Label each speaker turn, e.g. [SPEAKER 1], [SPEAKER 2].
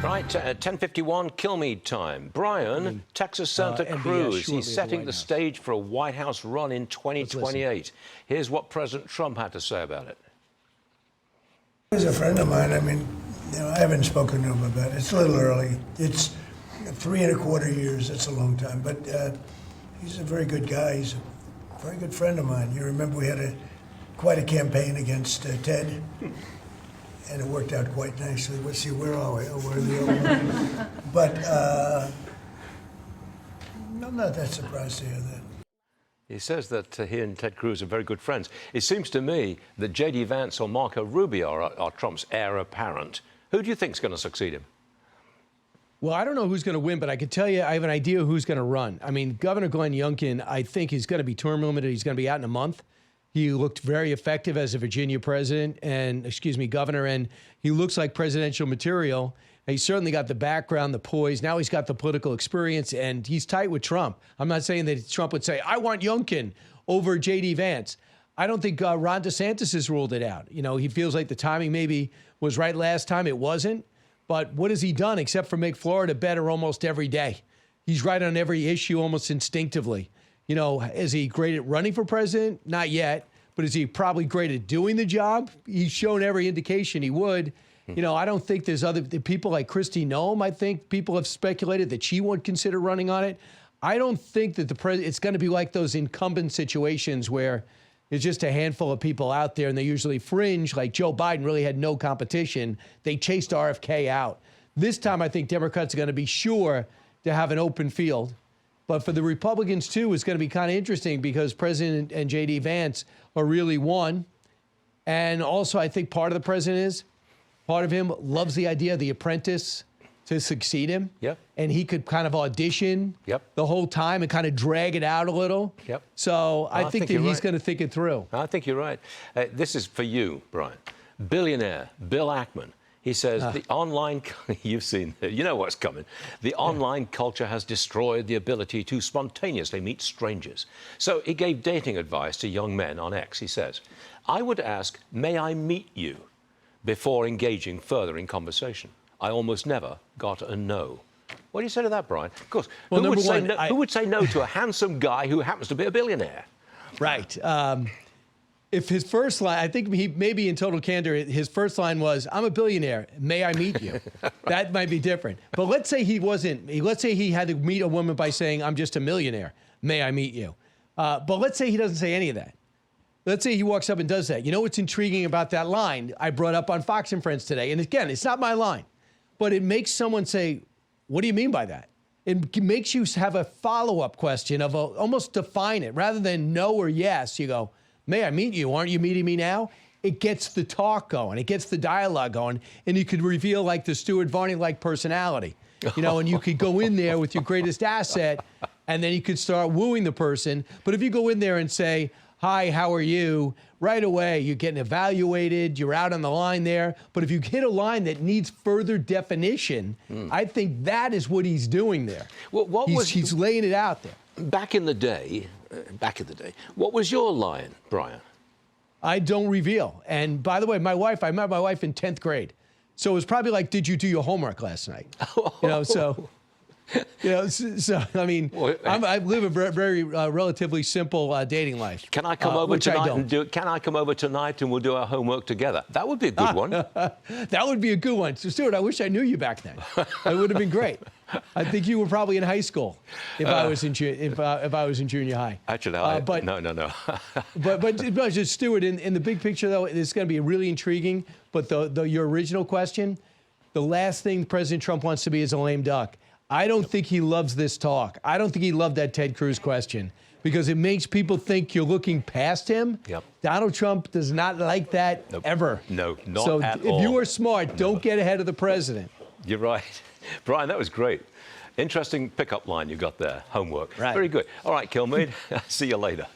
[SPEAKER 1] Right, 10:51 Kilmeade time. Brian, Texas Santa Cruz. He's setting the stage for a White House run in 2028. Here's what President Trump had to say about it.
[SPEAKER 2] He's a friend of mine. I mean, I haven't spoken to him about it. It's a little early. It's 3¼ years. That's a long time. But he's a very good guy. He's a very good friend of mine. You remember we had quite a campaign against Ted. And it worked out quite nicely. Let's see, where are we? Oh, we're the other one. But I'm not that surprised to hear that.
[SPEAKER 1] He says that he and Ted Cruz are very good friends. It seems to me that J.D. Vance or Marco Rubio are Trump's heir apparent. Who do you think is going to succeed him?
[SPEAKER 3] Well, I don't know who's going to win, but I can tell you I have an idea who's going to run. I mean, Governor Glenn Youngkin, I think he's going to be term limited. He's going to be out in a month. He looked very effective as a Virginia president governor, and he looks like presidential material. He's certainly got the background, the poise. Now he's got the political experience, and he's tight with Trump. I'm not saying that Trump would say, I want Youngkin over J.D. Vance. I don't think Ron DeSantis has ruled it out. You know, he feels like the timing maybe was right last time. It wasn't. But what has he done except for make Florida better almost every day? He's right on every issue almost instinctively. You know, is he great at running for president? Not yet. But is he probably great at doing the job? He's shown every indication he would. You know, I don't think there's other people like Kristi Noem. I think people have speculated that she would consider running on it. I don't think that it's going to be like those incumbent situations where there's just a handful of people out there and they usually fringe. Like Joe Biden really had no competition. They chased RFK out. This time, I think Democrats are going to be sure to have an open field. But for the Republicans, too, it's going to be kind of interesting because President and J.D. Vance are really one. And also, I think part of him loves the idea of the apprentice to succeed him.
[SPEAKER 1] Yep.
[SPEAKER 3] And he could kind of audition the whole time and kind of drag it out a little.
[SPEAKER 1] Yep.
[SPEAKER 3] So I think that he's going to think it through.
[SPEAKER 1] I think you're right. This is for you, Brian. Billionaire Bill Ackman. He says the online, you've seen, you know what's coming. The online culture has destroyed the ability to spontaneously meet strangers. So he gave dating advice to young men on X. He says, I would ask, may I meet you before engaging further in conversation? I almost never got a no. What do you say to that, Brian? Of course, well, who would say no to a handsome guy who happens to be a billionaire?
[SPEAKER 3] Right. If his first line, I think he maybe in total candor, his first line was, I'm a billionaire, may I meet you? Right. That might be different. But let's say he wasn't, let's say he had to meet a woman by saying, I'm just a millionaire, may I meet you? But let's say he doesn't say any of that. Let's say he walks up and does that. You know what's intriguing about that line I brought up on Fox and Friends today? And again, it's not my line, but it makes someone say, what do you mean by that? It makes you have a follow-up question of almost define it. Rather than no or yes, you go, may I meet you? Aren't you meeting me now? It gets the talk going. It gets the dialogue going. And you could reveal like the Stuart Varney-like personality, you know, and you could go in there with your greatest asset and then you could start wooing the person. But if you go in there and say, hi, how are you? Right away, you're getting evaluated. You're out on the line there. But if you hit a line that needs further definition, I think that is what he's doing there.
[SPEAKER 1] Well,
[SPEAKER 3] he's laying it out there.
[SPEAKER 1] Back in the day, what was your line, Brian?
[SPEAKER 3] I don't reveal. And by the way, I met my wife in 10th grade. So it was probably like, did you do your homework last night? You know, so... You know, so I mean, I live a very relatively simple dating life.
[SPEAKER 1] Can I come over tonight Can I come over tonight and we'll do our homework together? That would be a good one.
[SPEAKER 3] That would be a good one. So, Stuart, I wish I knew you back then. That would have been great. I think you were probably in high school if I was in junior high.
[SPEAKER 1] Actually,
[SPEAKER 3] but
[SPEAKER 1] no.
[SPEAKER 3] but just Stuart, in the big picture though, it's going to be really intriguing. But your original question, the last thing President Trump wants to be is a lame duck. I don't think he loves this talk. I don't think he loved that Ted Cruz question because it makes people think you're looking past him.
[SPEAKER 1] Yep.
[SPEAKER 3] Donald Trump does not like that ever.
[SPEAKER 1] No, not
[SPEAKER 3] so
[SPEAKER 1] at all.
[SPEAKER 3] So if you are smart, don't get ahead of the president.
[SPEAKER 1] You're right. Brian, that was great. Interesting pickup line you got there. Homework.
[SPEAKER 3] Right.
[SPEAKER 1] Very good. All right, Kilmeade. See you later.